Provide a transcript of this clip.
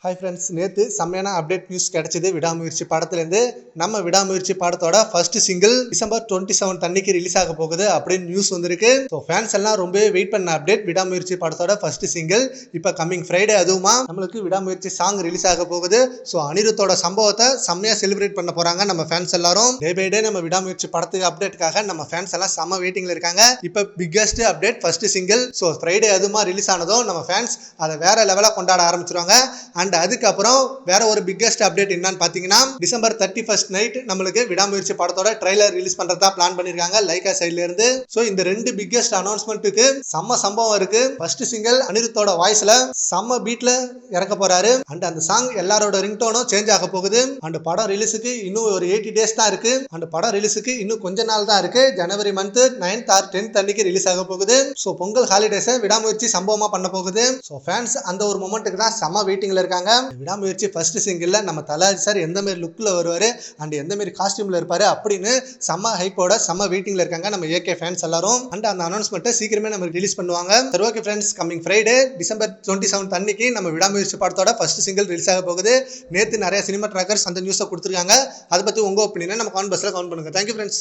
Hi friends, நேற்று செம்மையான update news கிடைச்சிது. விடாமுயற்சி படத்துலேருந்து நம்ம விடாமுயற்சி படத்தோட ஃபர்ஸ்ட் சிங்கிள் டிசம்பர் 27 அன்னைக்கு ரிலீஸ் ஆக போகுது அப்படின்னு நியூஸ் வந்திருக்கு. ஸோ ஃபேன்ஸ் எல்லாம் ரொம்பவே வெயிட் பண்ண அப்டேட் விடாமுயற்சி படத்தோட ஃபர்ஸ்ட் சிங்கிள் இப்போ கம்மிங் ஃப்ரைடே அதுவுமா நம்மளுக்கு விடாமுயற்சி சாங் ரிலீஸ் ஆக போகுது. ஸோ அனிருத்தோட சம்பவத்தை செம்மையாக செலிப்ரேட் பண்ண போறாங்க நம்ம ஃபேன்ஸ் எல்லாரும். டே பை டே நம்ம விடாமுயற்சி படத்துக்கு அப்டேட்டுக்காக நம்ம ஃபேன்ஸ் எல்லாம் செம்ம வெயிட்டிங்ல இருக்காங்க. இப்போ biggest update first single. So Friday அதுமா ரிலீஸ் ஆனதும் நம்ம ஃபேன்ஸ் அதை வேற லெவலாக கொண்டாட ஆரம்பிச்சிருவாங்க. அண்ட் அதுக்கப்புறம் வேற ஒரு பிக்கஸ்ட் அப்டேட் என்னன்னு பாத்தீங்கன்னா டிசம்பர் 31 நைட் நம்மளுக்கு விடாமுயற்சி படத்தோட ட்ரைலர் ரிலீஸ் பண்றதா பிளான் பண்ணிருக்காங்க லைகா சைட்ல இருந்து. சோ இந்த ரெண்டு பிக்கஸ்ட் அனௌன்ஸ்மெண்ட்டுக்கு செம்ம சம்பவம் இருக்கு. ஃபர்ஸ்ட் சிங்கிள் அனிருத்தோட வாய்ஸ்ல செம்ம பீட்ல இறக்க போறாரு. அண்ட் அந்த சாங் எல்லாரோட ரிங்டோனும் சேஞ்ச் ஆக போகுது. அண்ட் படம் ரிலீஸுக்கு இன்னும் ஒரு 80 டேஸ் தான் இருக்கு. அண்ட் படம் ரிலீஸுக்கு இன்னும் கொஞ்ச நாள் தான் இருக்கு. ஜனவரி மந்த் 9th or 10th அன்னைக்கு ரிலீஸ் ஆக போகுது. சோ பொங்கல் ஹாலிடேஸை விடாமுயற்சி சம்பவமா பண்ண போகுது. சோ ஃபேன்ஸ் அந்த ஒரு மொமெண்ட்டுக்கு தான் செம்ம வெயிட்டிங்ல இருக்காங்க. விடாமுயற்சி ஃபர்ஸ்ட் சிங்கிள்ல நம்ம தலாஜி சார் எந்த மாதிரி லுக்ல வருவாரு அண்ட் எந்த மாதிரி காஸ்டியூம்ல இருப்பாரு அப்படின்னு செம்ம ஹைப்போட செம்ம வெயிட்டிங்ல இருக்காங்க நம்ம ஏகே ஃபேன்ஸ் எல்லாரும். அண்ட் அந்த அனௌன்ஸ்மெண்ட்டை சீக்கிரமே நம்ம ரிலீஸ் பண்ணுவாங்க. சரி okay friends, coming Friday December 27 அன்னைக்கு நம்ம விடாமுயற்சி படத்தோட ஃபர்ஸ்ட் சிங்கிள் ரிலீஸ் ஆக போகுது. நேற்று நிறைய சினிமா ட்ராக்கர்ஸ் அந்த நியூஸை கொடுத்துருக்காங்க. அதை பத்தி உங்க ஒப்பீனியனை நம்ம கமெண்ட் பாக்ஸ்ல கமெண்ட் பண்ணுங்க. Thank you friends.